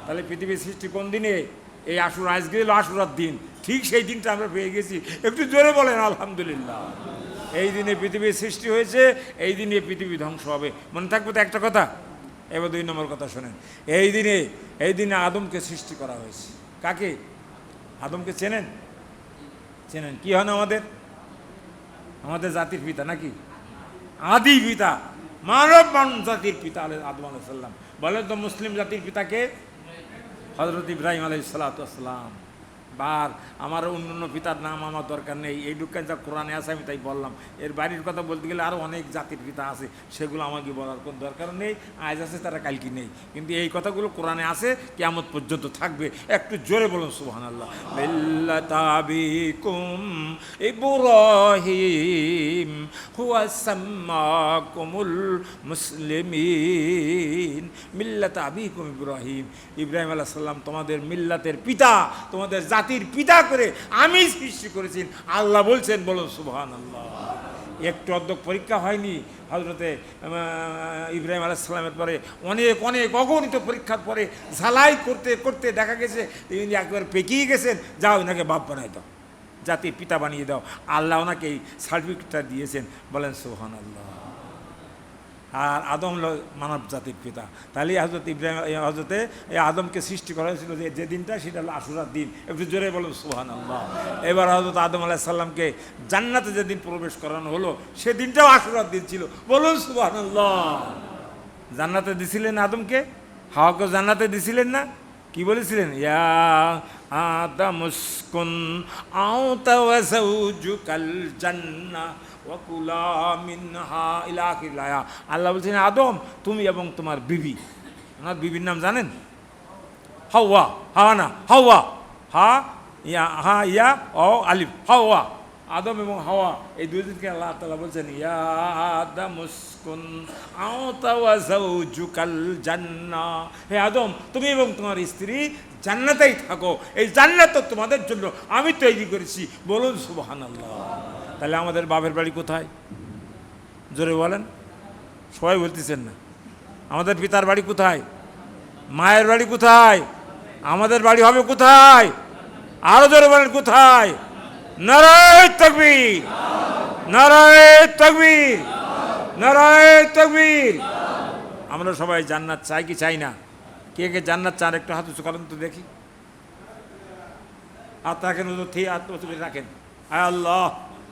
তাহলে পৃথিবীর সৃষ্টি কোন দিনে? এই আশুরা, আজকে এলো আশুরার দিন, ঠিক সেই দিনটা আমরা পেয়ে গেছি। একটু জোরে বলেন আলহামদুলিল্লাহ। এই দিনে পৃথিবীর সৃষ্টি হয়েছে, এই দিনে পৃথিবী ধ্বংস হবে। মনে থাকবে তো একটা কথা? এবার 2 নম্বর কথা শোনেন। এই দিনে আদমকে সৃষ্টি করা হয়েছে। কাকে? আদমকে চেনেন? কি হন আমাদের জাতির পিতা নাকি? আদি পিতা, মানব জাতির পিতা আদম আলাইহিস সালাম। বলেন তো মুসলিম জাতির পিতাকে? হযরত ইব্রাহিম আলাইহিস সালাতু ওয়াস সালাম। বার আমার অন্য পিতার নাম আমার দরকার নেই, এই দুঃখের যা কোরআনে আছে আমি তাই বললাম। এর বাড়ির কথা বলতে গেলে আরও অনেক জাতির পিতা আছে, সেগুলো আমাকে বলার কোনো দরকার নেই। আজ আছে তারা কালকে নেই, কিন্তু এই কথাগুলো কোরআনে আছে, কিয়ামত পর্যন্ত থাকবে। একটু জোরে বলুন সুবহানাল্লাহ। মিল্লাতা আবিকুম ইব্রাহিম হুয়া সাম্মাকুমুল মুসলিমিন। মিল্লাতা আবিকুম ইব্রাহিম, ইব্রাহিম আলাইহিস সালাম তোমাদের মিল্লাতের পিতা, তোমাদের জাতি জাতির পিতা করে আমি সৃষ্টি করেছি, আল্লাহ বলছেন। বলুন সুবহানাল্লাহ। একটু অর্ধক পরীক্ষা হয়নি হজরতে ইব্রাহিম আলাইহিস সালামের পরে, অনেক অনেক অগণিত পরীক্ষার পরে ঝালাই করতে করতে দেখা গেছে তিনি একবার পেকিয়ে গেছেন, যাও ওনাকে বাপ বানাই দাও, জাতির পিতা বানিয়ে দাও। আল্লাহ ওনাকে এই সার্টিফিকেটটা দিয়েছেন। বলেন সুবহানাল্লাহ। আর আদম হলো মানব জাতির পিতা। তাহলে হজরত ইব্রাহিম হজরতে এই আদমকে সৃষ্টি করা হয়েছিল যে দিনটা, সেটা হলো আশুরার দিন। একটু জোরে বলুন সুবহানাল্লাহ। এবার হজরত আদম আলাইহিস সালামকে জান্নাতে যেদিন প্রবেশ করানো হলো সেদিনটাও আশুরার দিন ছিল। বলুন সুবহানাল্লাহ। জান্নাতে দিছিলেন আদমকে, হাওয়াকে জান্নাতে দিছিলেন না? কি বলেছিলেন? ইয়া আদম উসকুন আনতা ওয়া যাওজুকাল জান্নাহ ওয়াকুলা মিনহা ইলা আখিরিল আয়া। আল্লাহ বলছেন, আদম তুমি এবং তোমার বিবি, ওনার বিবির নাম জানেন? হাওয়া। হাওয়া না, হাওয়া। ইয়া ও আলিফ, হাওয়া। আদম এবং হাওয়া এই দুইজনকে আল্লাহ তাআলা বলছেন, ইয়া আদম উসকুন আনতা ওয়া যাওজুকাল জান্নাহ। হে আদম, তুমি এবং তোমার স্ত্রী জান্নাতেই থাকো, এই জান্নাত তো তোমাদের জন্য আমি তৈরি করেছি। বলুন সুবহানাল্লাহ। তাহলে আমাদের বাপের বাড়ি কোথায়? জোরে বলেন। সবাই বলতেছেন না। আমাদের পিতার বাড়ি কোথায়? মায়ের বাড়ি কোথায়? আমাদের বাড়ি হবে কোথায়? আরো জোরে বলেন কোথায়? নারায়ে তাকবীর, নারায়ে তাকবীর, নারায়ে তাকবীর। আমরা সবাই জান্নাত চাই কি চাই না? কে কে জান্নাত চান একটু হাত উঁচু করেন তো দেখি। হাত রাখেন, হাত উঁচু করে রাখেন। আয় আল্লাহ,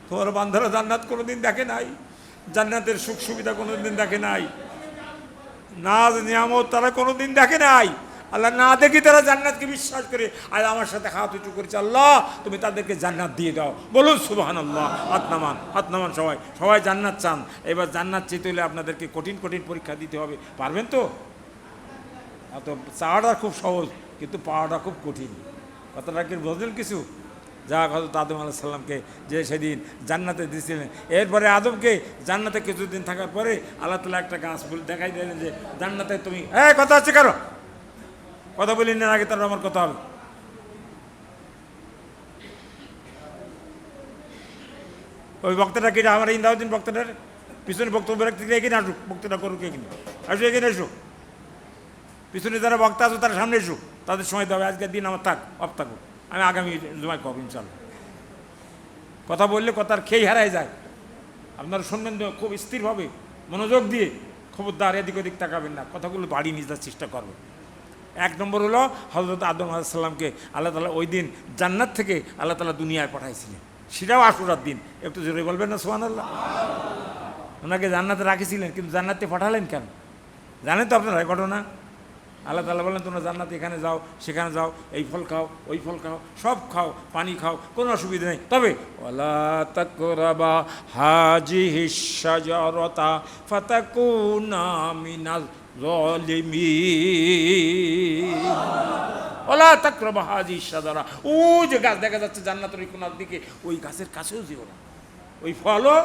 তোমার বান্দারা জান্নাত কোনোদিন দেখে নাই, জান্নাতের সুখ সুবিধা কোনোদিন দেখে নাই, নাজ নিয়ামত তারা কোনোদিন দেখে নাই। আল্লাহ না দেখি তারা জান্নাতকে বিশ্বাস করে আর আমার সাথে হাত উঁচু করেছে। আল্লাহ তুমি তাদেরকে জান্নাত দিয়ে দাও। বলুন সুবহানাল্লাহ। হাত নামান, হাত নামান। সবাই সবাই জান্নাত চান। এবার জান্নাত চেতে হলে আপনাদেরকে কঠিন কঠিন পরীক্ষা দিতে হবে। পারবেন তো? অত চাওয়াটা খুব সহজ, কিন্তু পাওয়াটা খুব কঠিন। কথাটা কি বোঝেন কিছু? যা হযরত আদম আলাইহিস সালামকে যে সেদিন জান্নাতে দিয়েছিলেন, এরপরে আদমকে জান্নাতে কিছুদিন থাকার পরে আল্লাহ তাআলা একটা গাছ দেখাই দিলেন যে জান্নাতে তুমি কথা হচ্ছে কারো কথা বলি না, আগে তার আমার কথা হবে। ওই বক্তাটা কিনা আমার ইন্দাউদ্দিন বক্তাটার পিছনে বক্তব্য রাখতে এখানে আসুক, বক্তাটা করুক এখানে, আসো এখানে এসো। পিছনে যারা বক্তা আছো তারা সামনে এসো, তাদের সময় দেবে। আজকের দিন আমার থাক, অফ থাকুক, আমি আগামী জুমায় কব ইনশাল্লাহ। কথা বললে কথার খেই হারায় যায়। আপনারা শুনবেন খুব স্থিরভাবে, মনোযোগ দিয়ে, খবরদার এদিক ওদিক তাকাবেন না, কথাগুলো বাড়ি নিয়ে যাওয়ার চেষ্টা করবেন। এক নম্বর হলো হযরত আদম আলাইহিস সালামকে আল্লাহ তাআলা ওই দিন জান্নাত থেকে আল্লাহ তাআলা দুনিয়ায় পাঠাইছিলেন, সেটাও আশুরার দিন। একটু জোরে বলবেন না সুবহানাল্লাহ। ওনাকে জান্নাতে রাখিছিলেন, কিন্তু জান্নাতে পাঠালেন কেন জানেন তো আপনারা এই ঘটনা? আল্লাহ তাআলা বলেন তোমরা জান্নাতে এখানে যাও, সেখানে যাও, এই ফল খাও, ওই ফল খাও, সব খাও, পানি খাও, কোনো অসুবিধা নেই। তবে ওয়ালা তাকরাবা হাযিহিশ শাজারাতা ফাতাকুনা মিনাজ যালিমিন। ওয়ালা তাকরাবা হাযিহিশ শাজারা, ওই যে গাছ দেখা যাচ্ছে জান্নাতের ওই কোণার দিকে, ওই গাছের কাছেও যেও না, ওই ফলও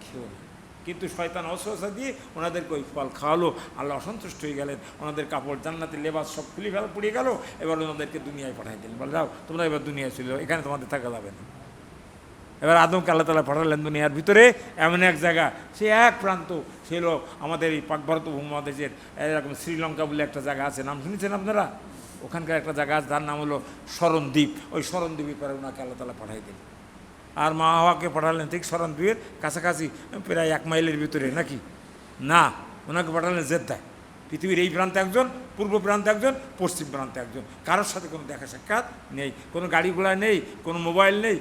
খেও না। কিন্তু শয়তান অসহসা দিয়ে ওনাদেরকে ওই ফল খাওয়ালো। আল্লাহ অসন্তুষ্ট হয়ে গেলেন, ওনাদের কাপড় জান্নাতের লেবাস সব খুলে পুড়িয়ে গেল। এবার ওনাদেরকে দুনিয়ায় পাঠাই দিলেন, বলে যাও তোমরা এবার দুনিয়ায় চলে যাও, এখানে তোমাদের থাকা যাবে না। এবার আদমকে আল্লাহ তাআলা পাঠালেন দুনিয়ার ভিতরে, এমন এক জায়গা, সে এক প্রান্ত, সে হলো আমাদের এই পাক ভারত উপমহাদেশের এরকম শ্রীলঙ্কা বলে একটা জায়গা আছে, নাম শুনেছেন আপনারা? ওখানকার একটা জায়গা আছে, তার নাম হলো শরণদ্বীপ। ওই শরণদ্বীপের পরে ওনাকে আল্লাহ তাআলা পাঠাই দিলেন। আর মা হাওয়াকে পাঠালেন ঠিক শরণদ্বীপের কাছাকাছি, প্রায় 1 মাইলের ভিতরে নাকি না, ওনাকে পাঠালেন জেদ্দায়। পৃথিবীর এই প্রান্তে একজন, পূর্ব প্রান্তে একজন, পশ্চিম প্রান্তে একজন, কারোর সাথে কোনো দেখা সাক্ষাৎ নেই, কোনো গাড়ি ঘোড়া নেই, কোনো মোবাইল নেই,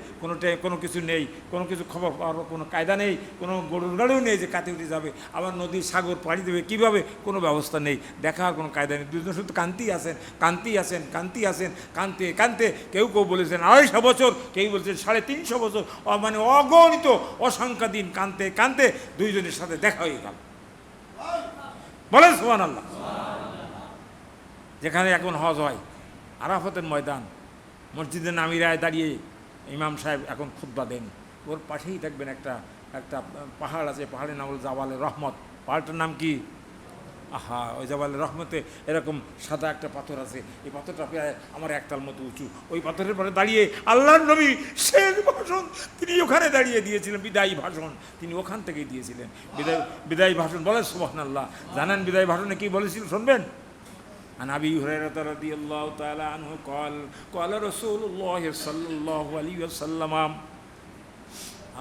কোনো কিছু নেই, কোনো কিছু খবর পাওয়ার কোনো কায়দা নেই, কোনো গরুর গাড়িও নেই যে কাতে উঠে যাবে, আবার নদী সাগর পাড়ি দেবে কীভাবে, কোনো ব্যবস্থা নেই, দেখার কোনো কায়দা নেই। দুজন শুধু কান্তি আসেন, কান্তি আসেন, কান্তি আসেন, কান্তে কান্তে কেউ কেউ বলেছেন 250 বছর, কেউ বলছেন 350 বছর, মানে অগণিত অসংখ্য দিন কান্তে কান্তে দুইজনের সাথে দেখা হয়ে গেল। বলেন সুবহানাল্লাহ। যেখানে এখন হজ হয়, আরাফাতের ময়দান, মসজিদে নামিরায় দাঁড়িয়ে ইমাম সাহেব এখন খুতবা দেন, ওর পাশেই থাকবেন একটা পাহাড় আছে, পাহাড়ের নাম হল জাবালে রহমত। পাহাড়টার নাম কি? আহা, ওই জাবালে রহমতে এরকম সাদা একটা পাথর আছে, এই পাথরটা প্রায় আমার একতাল মতো উঁচু, ওই পাথরের পরে দাঁড়িয়ে আল্লাহর নবী শেষ ভাষণ তিনি ওখানে দাঁড়িয়ে দিয়েছিলেন, বিদায়ী ভাষণ তিনি ওখান থেকেই দিয়েছিলেন। বিদায়ী ভাষণ বলে সুবহানাল্লাহ। জানেন বিদায়ী ভাষণে কি বলেছিল শুনবেন? عن أبي هريرة رضي الله تعالى عنه قال قال رسول الله صلى الله عليه وسلم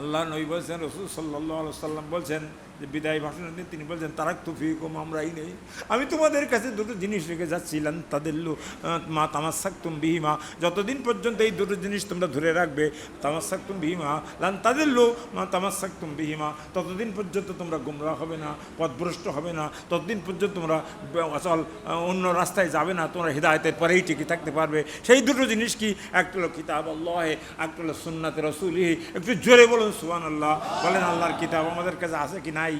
আল্লাহ নবী বলছেন, রসুল সাল্লাল্লাহু আলাইহি ওয়াসাল্লাম বলছেন যে বিদায় ভাষণের দিন তিনি বলছেন, তারাকতু ফীকুম আমরাই নেই, আমি তোমাদের কাছে দুটো জিনিস রেখে যাচ্ছিলাম, তাদিল্লু মা তামাসসাকতুম বিহিমা, যতদিন পর্যন্ত এই দুটো জিনিস তোমরা ধরে রাখবে, তামাসসাকতুম বিহিমা লান তাদিল্লু মা তামাসসাকতুম বিহিমা, ততদিন পর্যন্ত তোমরা গুমরাহ হবে না, পথভ্রষ্ট হবে না, ততদিন পর্যন্ত তোমরা অচল অন্য রাস্তায় যাবে না, তোমরা হিদায়াতের পরেই টিকে থাকতে পারবে। সেই দুটো জিনিস কি? একটা হলো কিতাব আল্লাহ, একটা হলো সুন্নাতে রাসূলিহি। একটু জোরে বলুন সুবহানাল্লাহ। বলেন আল্লাহর কিতাব আমাদের কাছে আছে কি নাই?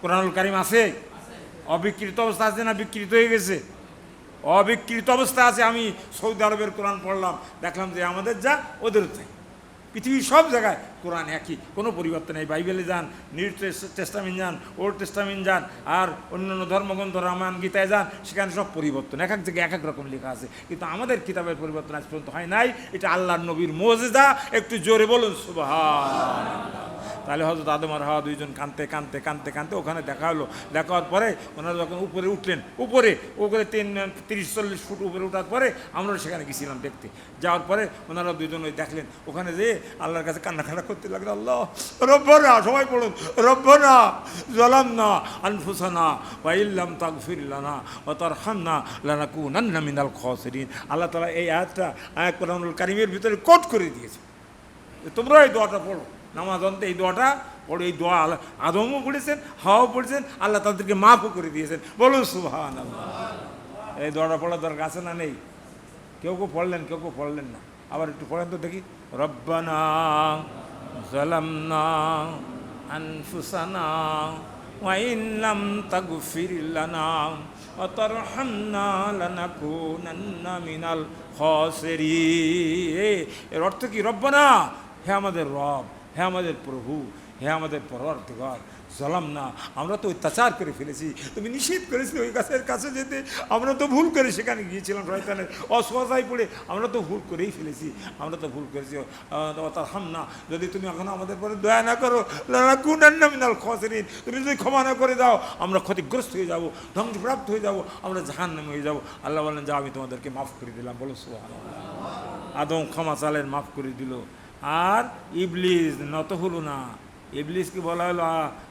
কোরআনুল কারীম আছে? অবিকৃত অবস্থা আছে না বিকৃত হয়ে গেছে? অবিকৃত অবস্থা আছে। আমি সৌদি আরবের কোরআন পড়লাম, দেখলাম যে আমাদের যা ওদের তাই। পৃথিবীর সব জায়গায় কোরআন একই, কোনো পরিবর্তন নেই। বাইবেলে যান, নিউ টেস্টামেন্ট যান, ওল্ড টেস্টামেন্ট যান, আর অন্যান্য ধর্মগ্রন্থ রামায়ণ গীতায় যান, সেখানে সব পরিবর্তন, এক এক জায়গায় এক এক রকম লেখা আছে। কিন্তু আমাদের কিতাবের পরিবর্তন আজ পর্যন্ত হয় নাই। এটা আল্লাহর নবীর মুজিজা। একটু জোরে বলুন সুবহানাল্লাহ। তাহলে হযরত আদম আর হাওয়া দুইজন কাঁদতে কাঁদতে কাঁদতে কাঁদতে ওখানে দেখা হলো। দেখা হওয়ার পরে ওনারা যখন উপরে উঠলেন, উপরে 30-40 ফুট উপরে ওঠার পরে আমরা সেখানে গেছিলাম দেখতে। যাওয়ার পরে ওনারা দুজন ওই দেখলেন, ওখানে যেয়ে আল্লাহর কাছে কান্নাকাটা করতে লাগলো, আল্লাহ রব্বানা, সবাই বলুন রব্বানা যালামনা আনফুসানা ওয়া ইল্লাম তাগফির লানা ওয়া তারহামনা লানাকুনান্না মিনাল খাসিরিন। আল্লাহ তাআলা এই আয়াতটা কোরআনুল কারীমের ভিতরে কোট করে দিয়েছে। তোমরা এই দোয়াটা পড়ো, নামাজ অন্তে এই দোয়াটা পড়ো। এই দোয়া আদমও পড়েছেন, হাওয়াও পড়েছেন, আল্লাহ তাদেরকে মাফও করে দিয়েছেন। বলুন সুবহানাল্লাহ। এই দোয়াটা পড়ার দরকার আছে না নেই? কেউ কেউ পড়লেন, কেউ কেউ পড়লেন না। আবার একটু পড়েন তো দেখি। রব্বানা যালামনা আনফুসানা ওয়া ইন লাম তাগফির লানা ওয়া তারহামনা লানাকুনান্না মিনাল খাসিরিন। এর অর্থ কি? রব্বানা, হে আমাদের রব, হে আমাদের প্রভু, হে আমাদের পরওয়ারদিগার, জালাম না, আমরা তো অত্যাচার করে ফেলেছি, তুমি নিষেধ করেছিলে ওই গাছের কাছে যেতে, আমরা তো ভুল করে সেখানে গিয়েছিলাম, শয়তানের অসহায় পড়ে আমরা তো ভুল করেই ফেলেছি, আমরা তো ভুল করেছি। তারহামনা, যদি তুমি এখনো আমাদের পরে দয়া না করো, লানাকুনান্না মিনাল খাসিরিন, তুমি যদি ক্ষমা না করে দাও, আমরা ক্ষতিগ্রস্ত হয়ে যাব, ধ্বংসপ্রাপ্ত হয়ে যাব, আমরা জাহান্নামে হয়ে যাব। আল্লাহ বললেন, যা আমি তোমাদেরকে মাফ করে দিলাম। বলো সুবহানাল্লাহ। আদম ক্ষমা চালেন, মাফ করে দিল। আর ইবলিস নত হলো না। ইবলিসকে বলা হলো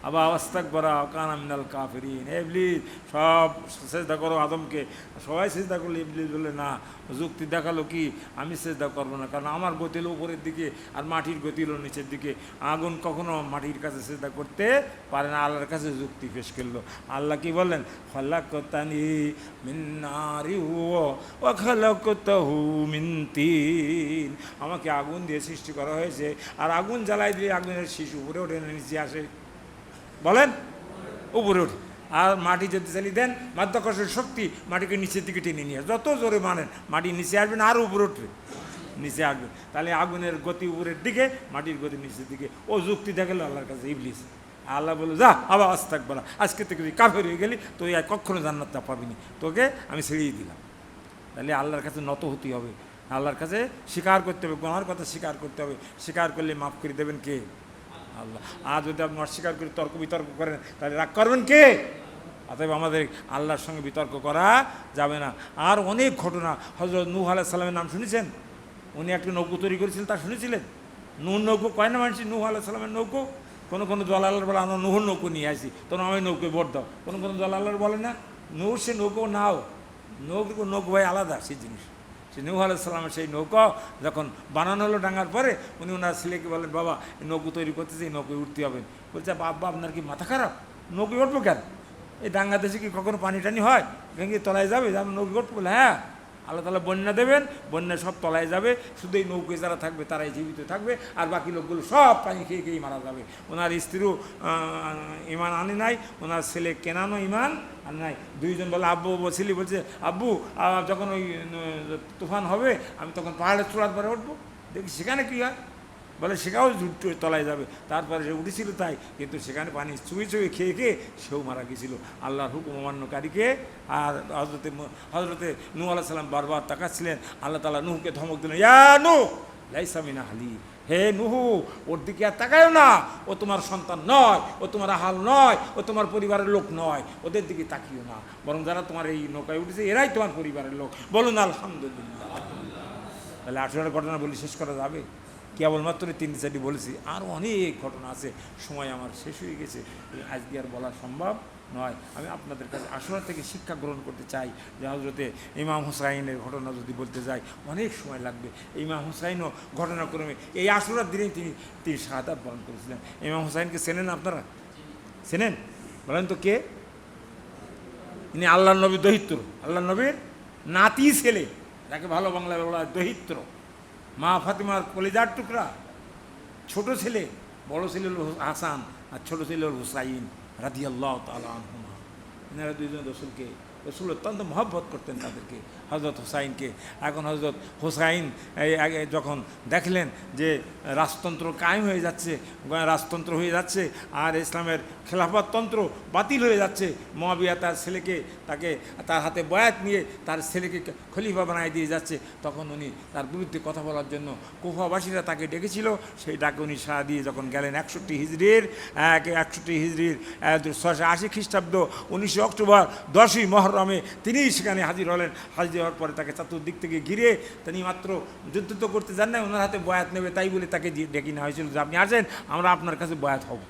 আবা আস্তাকবারা কানা মিনাল কাফিরিন। ইবলিস সব সেজদা করো আদমকে, সবাই সেজদা করলো। ইবলিস বলে না, যুক্তি দেখালো কি, আমি সেজদা করবো না, কারণ আমার গতি হলো উপরের দিকে আর মাটির গতি হলো নিচের দিকে। আগুন কখনো মাটির কাছে সেজদা করতে পারে না। আল্লাহর কাছে যুক্তি পেশ করলো। আল্লাহ কি বললেন? খালাকতানি মিন নারিন ওয়া খালাকতাহু মিন তিন। আমাকে আগুন দিয়ে সৃষ্টি করা হয়েছে, আর আগুন জ্বালাই দিয়ে আগুনের শিশু উপরে ওঠে না নিচে আসে? বলেন, উপরে ওঠে। আর মাটি যদি চালিয়ে দেন, মাধ্যাকর্ষণ শক্তি মাটিকে নিচের দিকে টেনে নিয়ে, যত জোরে মানেন মাটি নিচে আসবে না, আরও উপরে উঠবে, নিচে আসবে। তাহলে আগুনের গতি উপরের দিকে, মাটির গতি নিচের দিকে। ও যুক্তি দেখালো আল্লাহর কাছে ইবলিস। আল্লাহ বলল, যা আবার আস্তাকবারা, আজকে থেকে তুই কাফের হয়ে গেলি, তুই আর কখনো জান্নাতটা পাবি না, তোকে আমি ছেড়েই দিলাম। তাহলে আল্লাহর কাছে নত হতে হবে, আল্লাহর কাছে স্বীকার করতে হবে, গুনার কথা স্বীকার করতে হবে। স্বীকার করলে মাফ করে দেবেন কে? আল্লাহ। আর যদি আপনি অস্বীকার করে তর্ক বিতর্ক করেন, তাহলে রাগ করবেন কে? অতএব আমাদের আল্লাহর সঙ্গে বিতর্ক করা যাবে না। আর অনেক ঘটনা, হযরত নূহ আলাইহিস সালামের নাম শুনেছেন? উনি একটা নৌকো তৈরি করেছিলেন, তা শুনেছিলেন? নূহ নৌকো কয় না মানুষ? নূহ আলাইহিস সালামের নৌকো। কোনো কোনো দলালার বলে আমরা নূহর নৌকো নিয়ে আসি, তখন আমি নৌকোয় ভোট দাও। কোনো কোনো দলালার বলে না, নূহ সে নৌকো নাও, নৌকো ভাই আলাদা সেই জিনিস। সে নূহ আলাইহিস সালামের সেই নৌকা যখন বানানো হলো ডাঙ্গার পরে, উনি ওনার ছেলেকে বলেন, বাবা এই নৌকো তৈরি করতেছে, এই নৌকোয় উঠতে হবে। বলছে, বাবা আপনার কি মাথা খারাপ? নৌকোয় উঠবো কেন? এই ডাঙ্গা দেশে কি কখনো পানি টানি হয়? ভেঙে তলায় যাবে, যেমন নৌকো উঠবো? বলে হ্যাঁ, আল্লাহ তাআলা বন্যা দেবেন, বন্যায় সব তলায় যাবে, শুধু এই নৌকোয় যারা থাকবে তারাই জীবিত থাকবে, আর বাকি লোকগুলো সব পানি খেয়ে খেয়েই মারা যাবে। ওনার স্ত্রীও ইমান আনে নাই, ওনার ছেলে কেনানও ইমান আনে নাই। দুইজন বলে, আব্বু ছেলে বলছে, আব্বু যখন ওই তুফান হবে আমি তখন পাহাড়ের চূড়ার পরে উঠবো, দেখি সেখানে কী হয়। বলে সেখানেও তলায় যাবে। তারপরে সে উঠেছিল তাই, কিন্তু সেখানে পানি চুয়ে চুয়ে খেয়ে খেয়ে সেও মারা গেছিল আল্লাহর হুকুম অমান্যকারীকে। আর হজরতে নূহ আলাইহিস সালাম বারবার তাকাচ্ছিলেন, আল্লাহ তাআলা নূহকে ধমক দিলেন, ইয়া নূহ লাইসা মিন আহলি, হে নুহু ওর দিকে আর তাকায়ও না, ও তোমার সন্তান নয়, ও তোমার আহাল নয়, ও তোমার পরিবারের লোক নয়, ওদের দিকে তাকিও না, বরং যারা তোমার এই নৌকায় উঠেছে এরাই তোমার পরিবারের লোক, বলুন আলহামদুলিল্লাহ। তাহলে আসলে ঘটনা বলি শেষ করা যাবে? কেবলমাত্র 3-4টি বলেছি, আরও অনেক ঘটনা আছে, সময় আমার শেষ হয়ে গেছে, আজকে আর বলা সম্ভব নয়। আমি আপনাদের কাছে আশুরা থেকে শিক্ষা গ্রহণ করতে চাই যে হজরতে ইমাম হুসাইনের ঘটনা যদি বলতে যাই অনেক সময় লাগবে। ইমাম হুসাইনও ঘটনাক্রমে এই আশুরার দিনেই তিনি শাহাদাত বরণ করেছিলেন। ইমাম হুসাইনকে চেনেন আপনারা? চেনেন? বলেন তো কে? ইনি আল্লাহ নবী দহিত্র, আল্লাহ নবীর নাতি ছেলে, যাকে ভালো বাংলায় বলা হয় দহিত্র, মা ফাতিমার কলিজার টুকরা, ছোট ছেলে, বড় ছেলে হল হাসান আর ছোট ছেলে হল হুসাইন রাদিয়াল্লাহু তাআলা আনহুমা। এনারা দুইজন রসুল অত্যন্ত মহব্বত করতেন তাদেরকে, হজরত হুসাইনকে। এখন হজরত হুসাইন যখন দেখলেন যে রাজতন্ত্র কায়েম হয়ে যাচ্ছে, রাজতন্ত্র হয়ে যাচ্ছে আর ইসলামের খেলাফততন্ত্র বাতিল হয়ে যাচ্ছে, মুআবিয়া তার ছেলেকে তার হাতে বয়াত নিয়ে তার ছেলেকে খলিফা বানায় দিয়ে যাচ্ছে, তখন উনি তার বিরুদ্ধে কথা বলার জন্য কুফাবাসীরা তাকে ডেকেছিল। সেই ডাকে উনি সাড়া দিয়ে যখন গেলেন 61 হিজরির 680 খ্রিস্টাব্দ 19 অক্টোবর 10ই মহরমে তিনি সেখানে হাজির হলেন। হাজির হওয়ার পরে তাকে চতুর্দিক থেকে ঘিরে, তিনি মাত্র যুদ্ধ তো করতে যান না, ওনার হাতে বয়াত নেবে তাই বলে তাকে ডেকে নেওয়া হয়েছিল যে আপনি আসেন, আমরা আপনার কাছে বয়াত হব,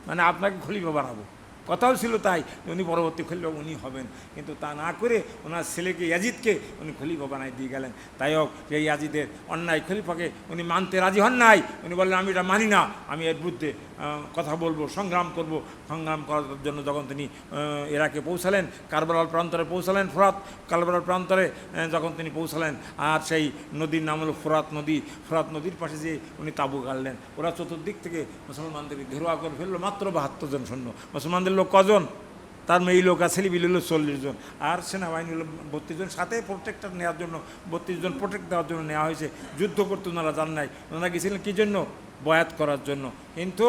মানে আপনাকে খলিফা বানাবো। কথাও ছিল তাই, উনি পরবর্তী খলিফা উনি হবেন, কিন্তু তা না করে ওনার ছেলেকে ইয়াজিদকে উনি খলিফা বানায় দিয়ে গেলেন। তাই হোক, সেই ইয়াজিদের অন্যায় খলিফাকে উনি মানতে রাজি হন নাই। উনি বললেন আমি এটা মানি না, আমি এর বিরুদ্ধে কথা বলবো, সংগ্রাম করব। সংগ্রাম করার জন্য যখন তিনি ইরাকে পৌঁছালেন, কারবালার প্রান্তরে পৌঁছালেন, কারবালার প্রান্তরে যখন তিনি পৌঁছালেন, আর সেই নদীর নাম হলো ফোরাত নদী, ফোরাত নদীর পাশে যে উনি তাঁবু গাড়লেন। ওরা চতুর্দিক থেকে মুসলমানদেরকে ঘেরোয়া করে ফেললো, মাত্র 72 জন সৈন্য। মুসলমানদের লোক কজন? তার মেয়ে লোক আর ছেলেপিলে হলো 40 জন, আর সেনাবাহিনী হলো 32 জন, সাথে প্রোটেক্টর নেওয়ার জন্য 32 জন প্রোটেক্ট দেওয়ার জন্য নেওয়া হয়েছে। যুদ্ধ করতে ওনারা যান নাই, ওনারা গেছিলেন কী জন্য? বয়াত করার জন্য। কিন্তু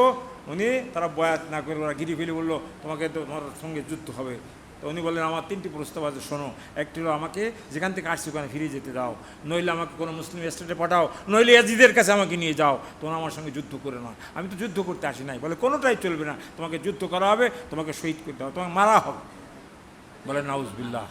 তারা বয়াত না করে ওরা ঘিরে ফেলে বললো তোমাকে তো তোমার সঙ্গে যুদ্ধ হবে। তো উনি বললেন আমার 3টি প্রস্তাব আছে, শোনো। একটি হলো আমাকে যেখান থেকে আসছি ওখানে ফিরে যেতে দাও, নইলে আমাকে কোনো মুসলিম স্টেটে পাঠাও, নইলে ইয়াজিদের কাছে আমাকে নিয়ে যাও, তোমরা আমার সঙ্গে যুদ্ধ করে না। আমি তো যুদ্ধ করতে আসি নাই। বলে কোনোটাই চলবে না, তোমাকে যুদ্ধ করা হবে, তোমাকে শহীদ করতে হবে, তোমাকে মারা হবে। বলে নাউজুবিল্লাহ।